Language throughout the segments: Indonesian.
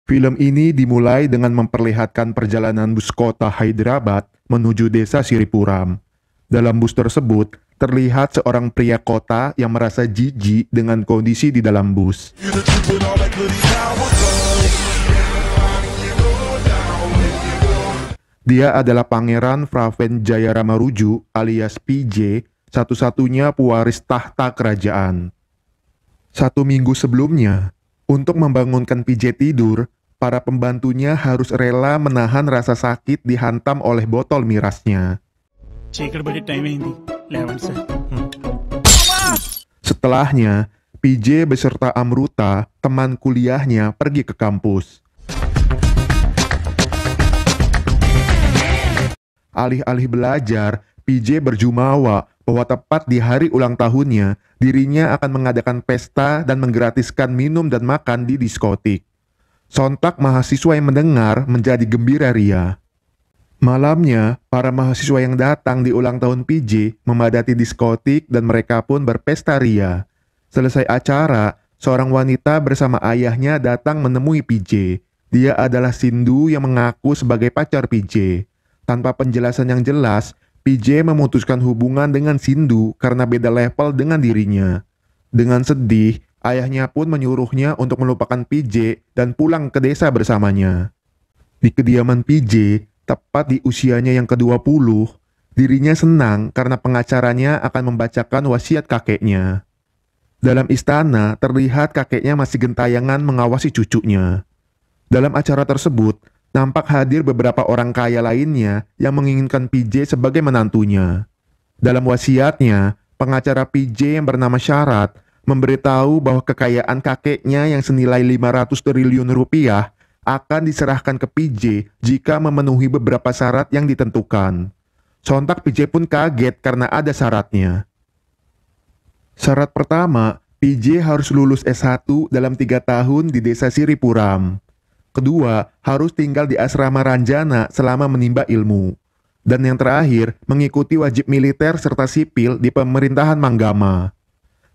Film ini dimulai dengan memperlihatkan perjalanan bus kota Hyderabad menuju desa Siripuram. Dalam bus tersebut, terlihat seorang pria kota yang merasa jijik dengan kondisi di dalam bus. Dia adalah Pangeran Praven Jayaramaruju alias PJ, satu-satunya pewaris tahta kerajaan. 1 minggu sebelumnya, untuk membangunkan PJ tidur, para pembantunya harus rela menahan rasa sakit dihantam oleh botol mirasnya. Setelahnya, PJ beserta Amruta, teman kuliahnya, pergi ke kampus. Alih-alih belajar, PJ berjumawa bahwa tepat di hari ulang tahunnya, dirinya akan mengadakan pesta dan menggratiskan minum dan makan di diskotik. Sontak mahasiswa yang mendengar menjadi gembira ria. Malamnya, para mahasiswa yang datang di ulang tahun PJ memadati diskotik dan mereka pun berpesta ria. Selesai acara, seorang wanita bersama ayahnya datang menemui PJ. Dia adalah Sindhu yang mengaku sebagai pacar PJ. Tanpa penjelasan yang jelas, PJ memutuskan hubungan dengan Sindhu karena beda level dengan dirinya. Dengan sedih, ayahnya pun menyuruhnya untuk melupakan PJ dan pulang ke desa bersamanya. Di kediaman PJ, tepat di usianya yang ke-20, dirinya senang karena pengacaranya akan membacakan wasiat kakeknya. Dalam istana, terlihat kakeknya masih gentayangan mengawasi cucunya. Dalam acara tersebut, nampak hadir beberapa orang kaya lainnya yang menginginkan PJ sebagai menantunya. Dalam wasiatnya, pengacara PJ yang bernama Syarat memberitahu bahwa kekayaan kakeknya yang senilai 500 triliun rupiah akan diserahkan ke PJ jika memenuhi beberapa syarat yang ditentukan. Sontak PJ pun kaget karena ada syaratnya. Syarat pertama, PJ harus lulus S1 dalam 3 tahun di desa Siripuram. Kedua, harus tinggal di asrama Ranjana selama menimba ilmu. Dan yang terakhir, mengikuti wajib militer serta sipil di pemerintahan Manggama.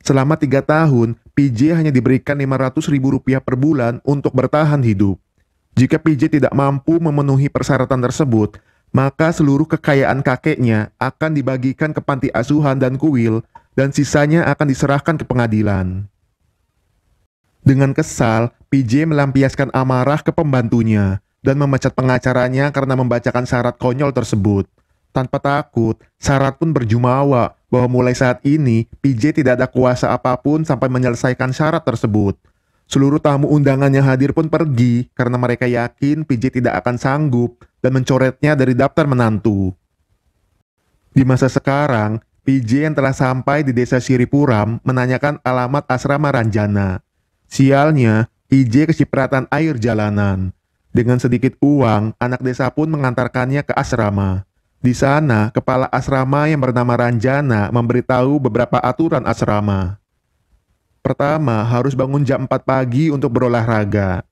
Selama 3 tahun, PJ hanya diberikan Rp500.000 per bulan untuk bertahan hidup. Jika PJ tidak mampu memenuhi persyaratan tersebut, maka seluruh kekayaan kakeknya akan dibagikan ke panti asuhan dan kuil, dan sisanya akan diserahkan ke pengadilan. Dengan kesal, PJ melampiaskan amarah ke pembantunya dan memecat pengacaranya karena membacakan syarat konyol tersebut. Tanpa takut, Syarat pun berjumawa bahwa mulai saat ini PJ tidak ada kuasa apapun sampai menyelesaikan syarat tersebut. Seluruh tamu undangan yang hadir pun pergi karena mereka yakin PJ tidak akan sanggup dan mencoretnya dari daftar menantu. Di masa sekarang, PJ yang telah sampai di desa Siripuram menanyakan alamat asrama Ranjana. Sialnya, PJ kecipratan air jalanan. Dengan sedikit uang, anak desa pun mengantarkannya ke asrama. Di sana, kepala asrama yang bernama Ranjana memberitahu beberapa aturan asrama. Pertama, harus bangun jam 4 pagi untuk berolahraga.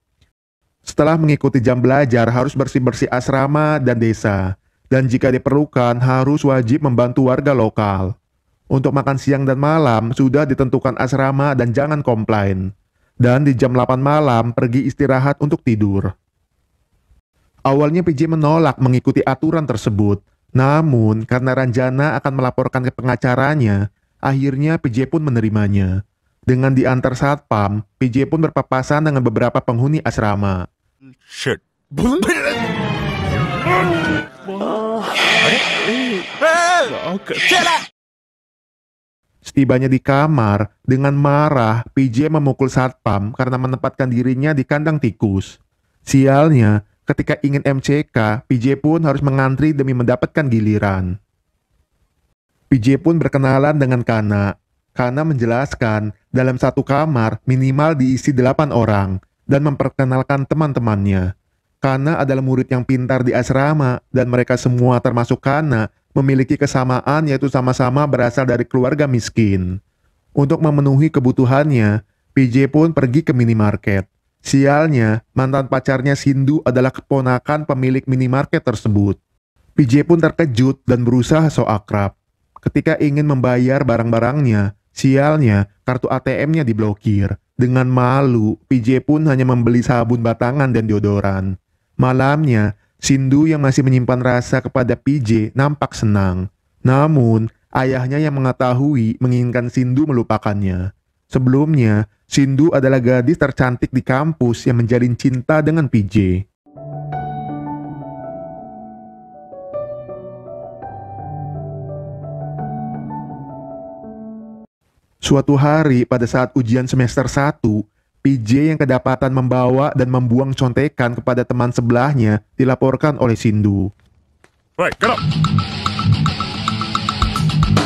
Setelah mengikuti jam belajar, harus bersih-bersih asrama dan desa. Dan jika diperlukan, harus wajib membantu warga lokal. Untuk makan siang dan malam, sudah ditentukan asrama dan jangan komplain. Dan di jam 8 malam pergi istirahat untuk tidur. Awalnya PJ menolak mengikuti aturan tersebut. Namun, karena Ranjana akan melaporkan ke pengacaranya, akhirnya PJ pun menerimanya. Dengan diantar satpam, PJ pun berpapasan dengan beberapa penghuni asrama. Shit. Setibanya di kamar, dengan marah, PJ memukul satpam karena menempatkan dirinya di kandang tikus. Sialnya, ketika ingin MCK, PJ pun harus mengantri demi mendapatkan giliran. PJ pun berkenalan dengan Kana. Kana menjelaskan, dalam satu kamar minimal diisi 8 orang, dan memperkenalkan teman-temannya. Kana adalah murid yang pintar di asrama, dan mereka semua termasuk Kana, memiliki kesamaan yaitu sama-sama berasal dari keluarga miskin. Untuk memenuhi kebutuhannya, PJ pun pergi ke minimarket. Sialnya, mantan pacarnya Sindhu adalah keponakan pemilik minimarket tersebut. PJ pun terkejut dan berusaha so akrab. Ketika ingin membayar barang-barangnya, Sialnya, kartu ATM-nya diblokir. Dengan malu, PJ pun hanya membeli sabun batangan dan deodoran. Malamnya, Sindu yang masih menyimpan rasa kepada PJ nampak senang. Namun, ayahnya yang mengetahui menginginkan Sindu melupakannya. Sebelumnya, Sindu adalah gadis tercantik di kampus yang menjalin cinta dengan PJ. Suatu hari pada saat ujian semester 1, PJ yang kedapatan membawa dan membuang contekan kepada teman sebelahnya dilaporkan oleh Sindu. Right, get up.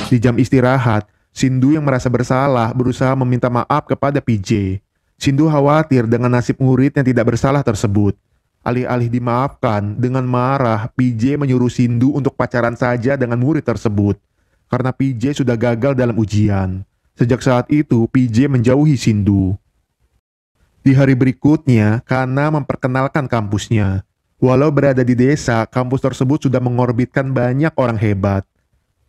Di jam istirahat, Sindu yang merasa bersalah berusaha meminta maaf kepada PJ. Sindu khawatir dengan nasib murid yang tidak bersalah tersebut. Alih-alih dimaafkan, dengan marah, PJ menyuruh Sindu untuk pacaran saja dengan murid tersebut. Karena PJ sudah gagal dalam ujian. Sejak saat itu, PJ menjauhi Sindu. Di hari berikutnya, Kana memperkenalkan kampusnya. Walau berada di desa, kampus tersebut sudah mengorbitkan banyak orang hebat.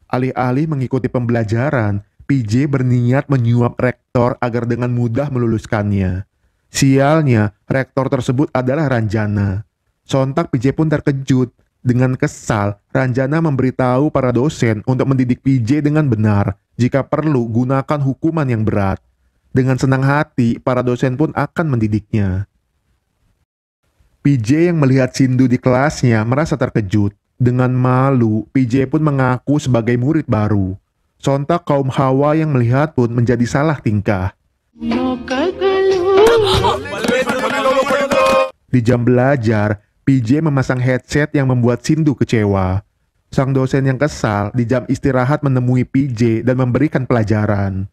Alih-alih mengikuti pembelajaran, PJ berniat menyuap rektor agar dengan mudah meluluskannya. Sialnya, rektor tersebut adalah Ranjana. Sontak PJ pun terkejut. Dengan kesal, Ranjana memberitahu para dosen untuk mendidik PJ dengan benar. Jika perlu, gunakan hukuman yang berat. Dengan senang hati, para dosen pun akan mendidiknya. PJ yang melihat Sindu di kelasnya merasa terkejut. Dengan malu, PJ pun mengaku sebagai murid baru. Sontak kaum Hawa yang melihat pun menjadi salah tingkah. Di jam belajar, PJ memasang headset yang membuat Sindu kecewa. Sang dosen yang kesal di jam istirahat menemui PJ dan memberikan pelajaran.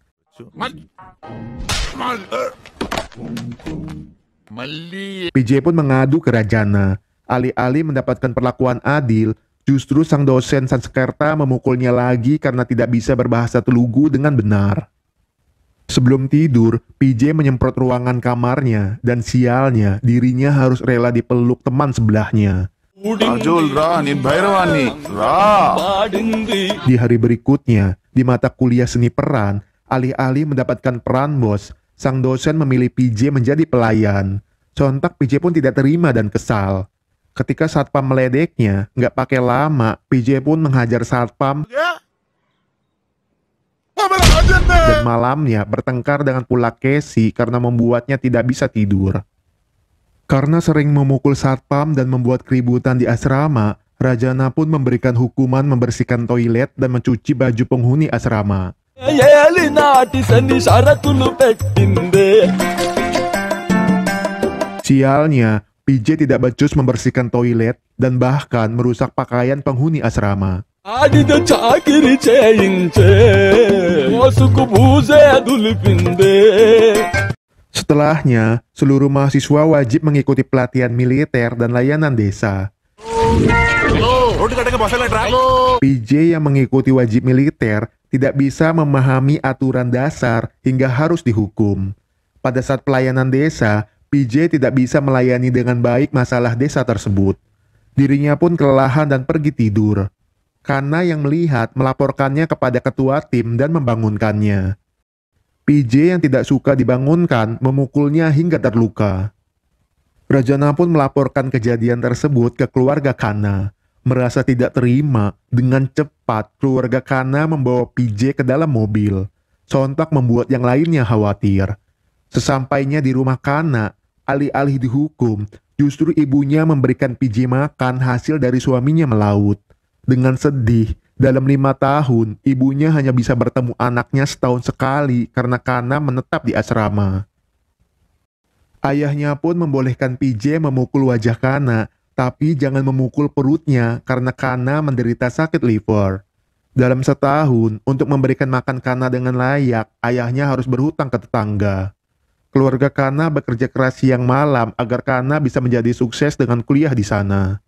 PJ pun mengadu ke Ranjana. Alih-alih mendapatkan perlakuan adil, justru sang dosen Sanskerta memukulnya lagi karena tidak bisa berbahasa Telugu dengan benar. Sebelum tidur, PJ menyemprot ruangan kamarnya dan sialnya dirinya harus rela dipeluk teman sebelahnya. Di hari berikutnya, di mata kuliah seni peran, alih-alih mendapatkan peran bos, sang dosen memilih PJ menjadi pelayan. Sontak PJ pun tidak terima dan kesal. Ketika satpam meledeknya, nggak pakai lama, PJ pun menghajar satpam dan malamnya bertengkar dengan Pulakesi karena membuatnya tidak bisa tidur. Karena sering memukul satpam dan membuat keributan di asrama, Rajana pun memberikan hukuman membersihkan toilet dan mencuci baju penghuni asrama. Sialnya, PJ tidak becus membersihkan toilet dan bahkan merusak pakaian penghuni asrama. Setelahnya, seluruh mahasiswa wajib mengikuti pelatihan militer dan layanan desa. PJ yang mengikuti wajib militer tidak bisa memahami aturan dasar hingga harus dihukum. Pada saat pelayanan desa, PJ tidak bisa melayani dengan baik masalah desa tersebut. Dirinya pun kelelahan dan pergi tidur. Kana yang melihat melaporkannya kepada ketua tim dan membangunkannya. PJ yang tidak suka dibangunkan memukulnya hingga terluka. Rajana pun melaporkan kejadian tersebut ke keluarga Kana. Merasa tidak terima, dengan cepat keluarga Kana membawa PJ ke dalam mobil. Sontak membuat yang lainnya khawatir. Sesampainya di rumah Kana, alih-alih dihukum, justru ibunya memberikan PJ makan hasil dari suaminya melaut. Dengan sedih, dalam 5 tahun, ibunya hanya bisa bertemu anaknya setahun sekali karena Kana menetap di asrama. Ayahnya pun membolehkan PJ memukul wajah Kana, tapi jangan memukul perutnya karena Kana menderita sakit liver. Dalam setahun, untuk memberikan makan Kana dengan layak, ayahnya harus berhutang ke tetangga. Keluarga Kana bekerja keras siang malam agar Kana bisa menjadi sukses dengan kuliah di sana.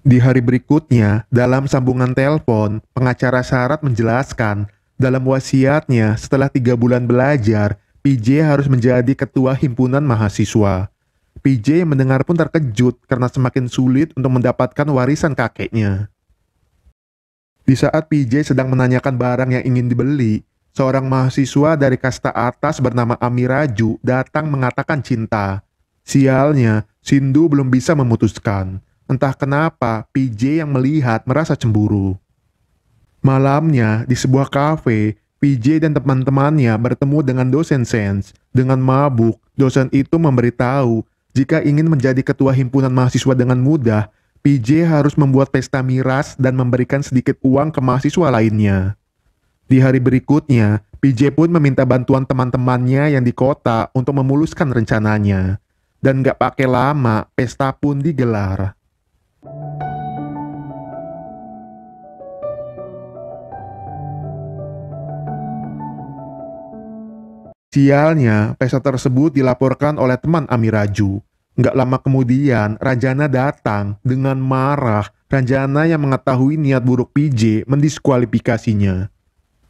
Di hari berikutnya, dalam sambungan telepon, pengacara Syarat menjelaskan, dalam wasiatnya setelah 3 bulan belajar, PJ harus menjadi ketua himpunan mahasiswa. PJ yang mendengar pun terkejut karena semakin sulit untuk mendapatkan warisan kakeknya. Di saat PJ sedang menanyakan barang yang ingin dibeli, seorang mahasiswa dari kasta atas bernama Amiraju datang mengatakan cinta. Sialnya, Sindhu belum bisa memutuskan. Entah kenapa, PJ yang melihat merasa cemburu. Malamnya, di sebuah kafe, PJ dan teman-temannya bertemu dengan dosen sains. Dengan mabuk, dosen itu memberitahu jika ingin menjadi ketua himpunan mahasiswa dengan mudah, PJ harus membuat pesta miras dan memberikan sedikit uang ke mahasiswa lainnya. Di hari berikutnya, PJ pun meminta bantuan teman-temannya yang di kota untuk memuluskan rencananya. Dan gak pakai lama, pesta pun digelar. Sialnya, pesta tersebut dilaporkan oleh teman Amiraju. Nggak lama kemudian, Rajana datang dengan marah. Rajana yang mengetahui niat buruk PJ mendiskualifikasinya.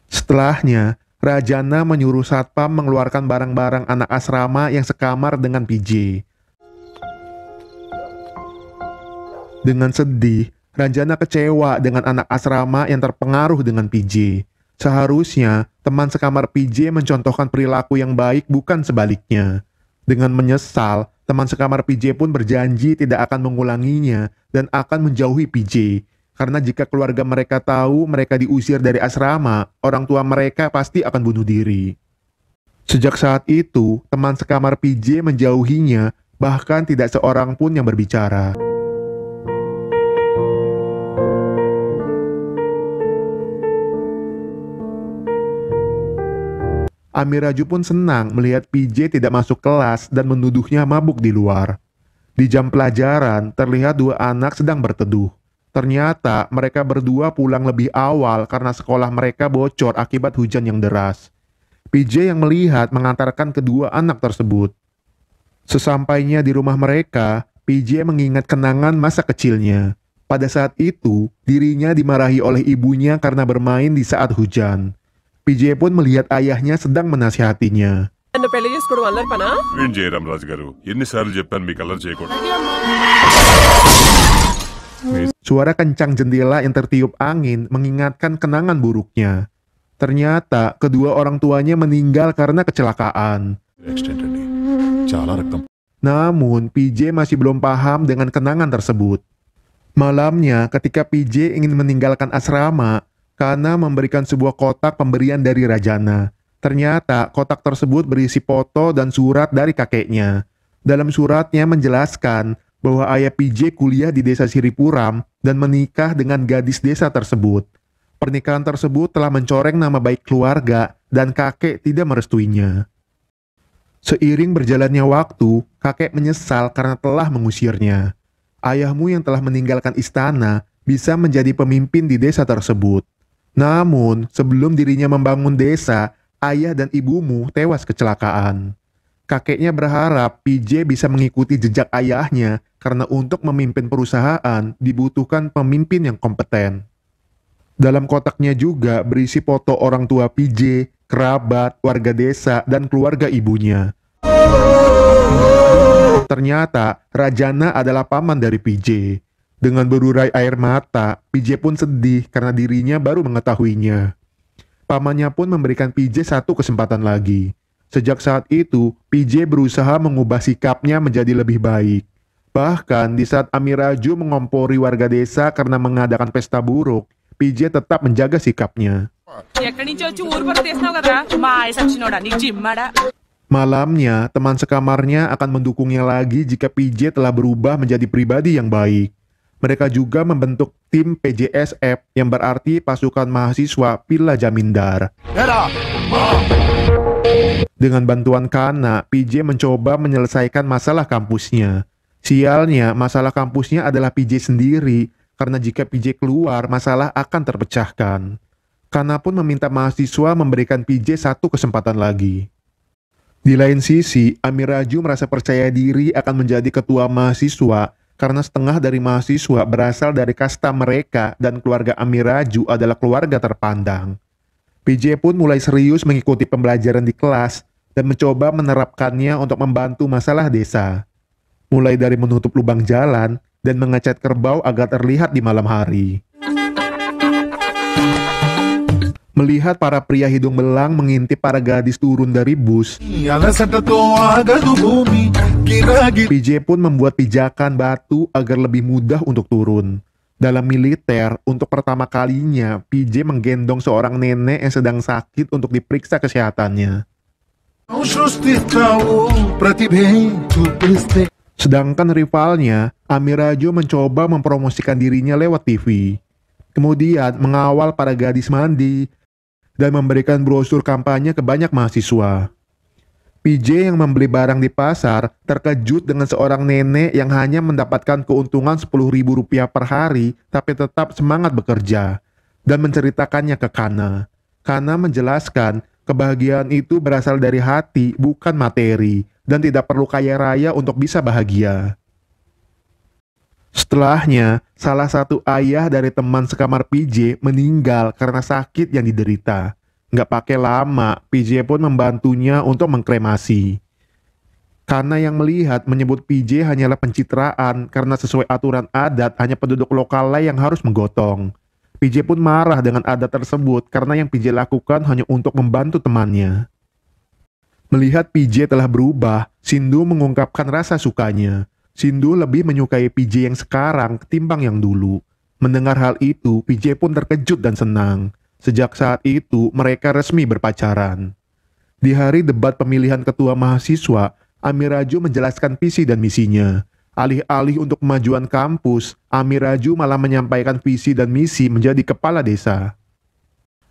Setelahnya, Rajana menyuruh satpam mengeluarkan barang-barang anak asrama yang sekamar dengan PJ. Dengan sedih, Rajana kecewa dengan anak asrama yang terpengaruh dengan PJ. Seharusnya, teman sekamar PJ mencontohkan perilaku yang baik, bukan sebaliknya. Dengan menyesal, teman sekamar PJ pun berjanji tidak akan mengulanginya dan akan menjauhi PJ. Karena jika keluarga mereka tahu mereka diusir dari asrama, orang tua mereka pasti akan bunuh diri. Sejak saat itu, teman sekamar PJ menjauhinya, bahkan tidak seorang pun yang berbicara. Amiraju pun senang melihat PJ tidak masuk kelas dan menuduhnya mabuk di luar. Di jam pelajaran, terlihat dua anak sedang berteduh. Ternyata mereka berdua pulang lebih awal karena sekolah mereka bocor akibat hujan yang deras. PJ yang melihat mengantarkan kedua anak tersebut. Sesampainya di rumah mereka, PJ mengingat kenangan masa kecilnya. Pada saat itu, dirinya dimarahi oleh ibunya karena bermain di saat hujan. PJ pun melihat ayahnya sedang menasihatinya. ఏం చేయరాం రాజు గారు ఎన్నిసార్లు చెప్పాను మీకు అల్లరి చేయకూడదు. Suara kencang jendela yang tertiup angin mengingatkan kenangan buruknya. Ternyata kedua orang tuanya meninggal karena kecelakaan. Accident అండి చాలా రక్తం. Namun PJ masih belum paham dengan kenangan tersebut. Malamnya ketika PJ ingin meninggalkan asrama, Kana memberikan sebuah kotak pemberian dari Rajana. Ternyata kotak tersebut berisi foto dan surat dari kakeknya. Dalam suratnya menjelaskan bahwa ayah PJ kuliah di desa Siripuram dan menikah dengan gadis desa tersebut. Pernikahan tersebut telah mencoreng nama baik keluarga dan kakek tidak merestuinya. Seiring berjalannya waktu, kakek menyesal karena telah mengusirnya. Ayahmu yang telah meninggalkan istana bisa menjadi pemimpin di desa tersebut. Namun, sebelum dirinya membangun desa, ayah dan ibumu tewas kecelakaan. Kakeknya berharap PJ bisa mengikuti jejak ayahnya karena untuk memimpin perusahaan dibutuhkan pemimpin yang kompeten. Dalam kotaknya juga berisi foto orang tua PJ, kerabat, warga desa, dan keluarga ibunya. Ternyata Rajana adalah paman dari PJ. Dengan berurai air mata, PJ pun sedih karena dirinya baru mengetahuinya. Pamannya pun memberikan PJ satu kesempatan lagi. Sejak saat itu, PJ berusaha mengubah sikapnya menjadi lebih baik. Bahkan di saat Amiraju mengompori warga desa karena mengadakan pesta buruk, PJ tetap menjaga sikapnya. Malamnya, teman sekamarnya akan mendukungnya lagi jika PJ telah berubah menjadi pribadi yang baik. Mereka juga membentuk tim PJSF yang berarti pasukan mahasiswa Pila Jamindar. Dengan bantuan Kana, PJ mencoba menyelesaikan masalah kampusnya. Sialnya, masalah kampusnya adalah PJ sendiri, karena jika PJ keluar, masalah akan terpecahkan. Kana pun meminta mahasiswa memberikan PJ satu kesempatan lagi. Di lain sisi, Amiraju merasa percaya diri akan menjadi ketua mahasiswa karena setengah dari mahasiswa berasal dari kasta mereka dan keluarga Amiraju adalah keluarga terpandang. PJ pun mulai serius mengikuti pembelajaran di kelas dan mencoba menerapkannya untuk membantu masalah desa. Mulai dari menutup lubang jalan dan mengecat kerbau agar terlihat di malam hari. Melihat para pria hidung belang mengintip para gadis turun dari bus, PJ pun membuat pijakan batu agar lebih mudah untuk turun. Dalam militer, untuk pertama kalinya, PJ menggendong seorang nenek yang sedang sakit untuk diperiksa kesehatannya. Sedangkan rivalnya, Amirajo mencoba mempromosikan dirinya lewat TV. Kemudian mengawal para gadis mandi dan memberikan brosur kampanye ke banyak mahasiswa. PJ yang membeli barang di pasar terkejut dengan seorang nenek yang hanya mendapatkan keuntungan Rp10.000 per hari tapi tetap semangat bekerja dan menceritakannya ke Kana. Kana menjelaskan kebahagiaan itu berasal dari hati bukan materi dan tidak perlu kaya raya untuk bisa bahagia. Setelahnya, salah satu ayah dari teman sekamar PJ meninggal karena sakit yang diderita. Nggak pakai lama, PJ pun membantunya untuk mengkremasi. Karena yang melihat menyebut PJ hanyalah pencitraan karena sesuai aturan adat hanya penduduk lokal lah yang harus menggotong. PJ pun marah dengan adat tersebut karena yang PJ lakukan hanya untuk membantu temannya. Melihat PJ telah berubah, Sindu mengungkapkan rasa sukanya. Sindu lebih menyukai PJ yang sekarang ketimbang yang dulu. Mendengar hal itu, PJ pun terkejut dan senang. Sejak saat itu, mereka resmi berpacaran. Di hari debat pemilihan ketua mahasiswa, Amiraju menjelaskan visi dan misinya. Alih-alih untuk kemajuan kampus, Amiraju malah menyampaikan visi dan misi menjadi kepala desa.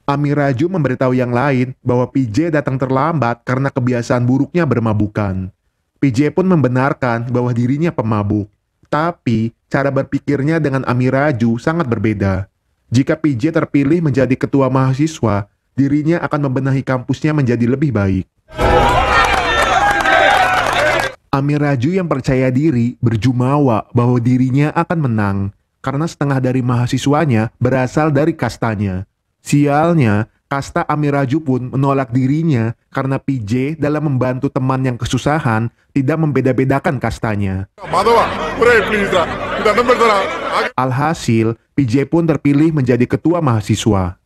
Amiraju memberitahu yang lain bahwa PJ datang terlambat karena kebiasaan buruknya bermabukan. PJ pun membenarkan bahwa dirinya pemabuk. Tapi, cara berpikirnya dengan Amiraju sangat berbeda. Jika PJ terpilih menjadi ketua mahasiswa, dirinya akan membenahi kampusnya menjadi lebih baik. Amiraju yang percaya diri berjumawa bahwa dirinya akan menang, karena setengah dari mahasiswanya berasal dari kastanya. Sialnya, kasta Amiraju pun menolak dirinya karena PJ dalam membantu teman yang kesusahan tidak membeda-bedakan kastanya. Alhasil, PJ pun terpilih menjadi ketua mahasiswa.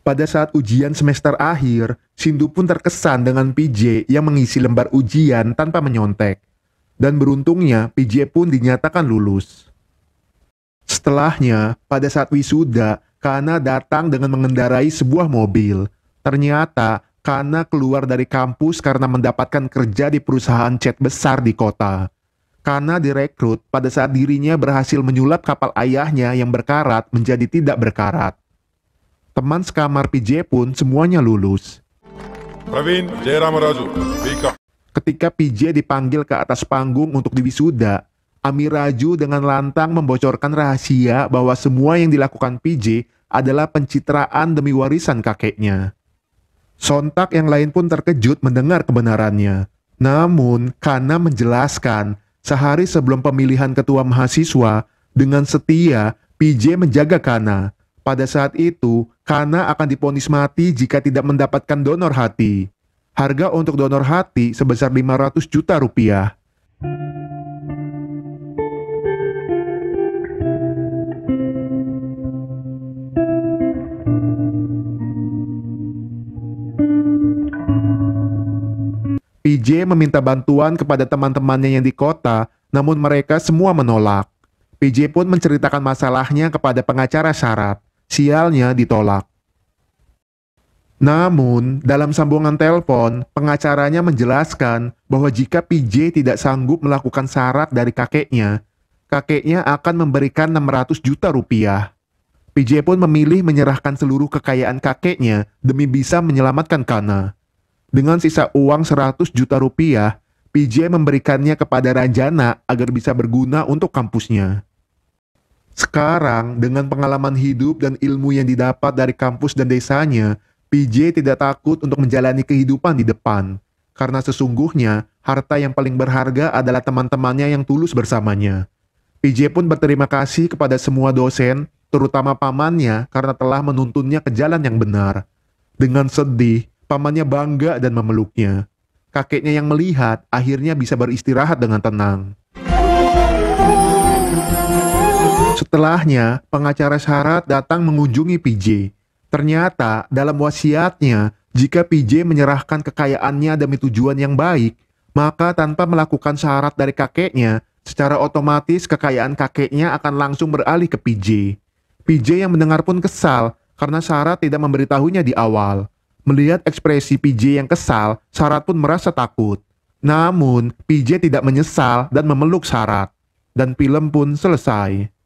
Pada saat ujian semester akhir, Sindu pun terkesan dengan PJ yang mengisi lembar ujian tanpa menyontek. Dan beruntungnya, PJ pun dinyatakan lulus. Setelahnya, pada saat wisuda, Kana datang dengan mengendarai sebuah mobil. Ternyata, Kana keluar dari kampus karena mendapatkan kerja di perusahaan cat besar di kota. Kana direkrut pada saat dirinya berhasil menyulap kapal ayahnya yang berkarat menjadi tidak berkarat. Teman sekamar PJ pun semuanya lulus. Praveen Jayaramaraju, Vika. Ketika PJ dipanggil ke atas panggung untuk diwisuda, Amiraju dengan lantang membocorkan rahasia bahwa semua yang dilakukan PJ adalah pencitraan demi warisan kakeknya. Sontak yang lain pun terkejut mendengar kebenarannya. Namun, Kana menjelaskan, sehari sebelum pemilihan ketua mahasiswa, dengan setia, PJ menjaga Kana. Pada saat itu, Kana akan divonis mati jika tidak mendapatkan donor hati. Harga untuk donor hati sebesar 500 juta rupiah. PJ meminta bantuan kepada teman-temannya yang di kota, namun mereka semua menolak. PJ pun menceritakan masalahnya kepada pengacara syarat. Sialnya ditolak. Namun, dalam sambungan telepon, pengacaranya menjelaskan bahwa jika PJ tidak sanggup melakukan syarat dari kakeknya akan memberikan 600 juta rupiah. PJ pun memilih menyerahkan seluruh kekayaan kakeknya demi bisa menyelamatkan Kana. Dengan sisa uang 100 juta rupiah, PJ memberikannya kepada Ranjana agar bisa berguna untuk kampusnya. Sekarang, dengan pengalaman hidup dan ilmu yang didapat dari kampus dan desanya, PJ tidak takut untuk menjalani kehidupan di depan. Karena sesungguhnya, harta yang paling berharga adalah teman-temannya yang tulus bersamanya. PJ pun berterima kasih kepada semua dosen, terutama pamannya karena telah menuntunnya ke jalan yang benar. Dengan sedih, pamannya bangga dan memeluknya. Kakeknya yang melihat akhirnya bisa beristirahat dengan tenang. Setelahnya, pengacara Syarat datang mengunjungi PJ. Ternyata dalam wasiatnya, jika PJ menyerahkan kekayaannya demi tujuan yang baik, maka tanpa melakukan syarat dari kakeknya, secara otomatis kekayaan kakeknya akan langsung beralih ke PJ. PJ yang mendengar pun kesal karena Syarat tidak memberitahunya di awal. Melihat ekspresi PJ yang kesal, Syarat pun merasa takut. Namun, PJ tidak menyesal dan memeluk Syarat. Dan film pun selesai.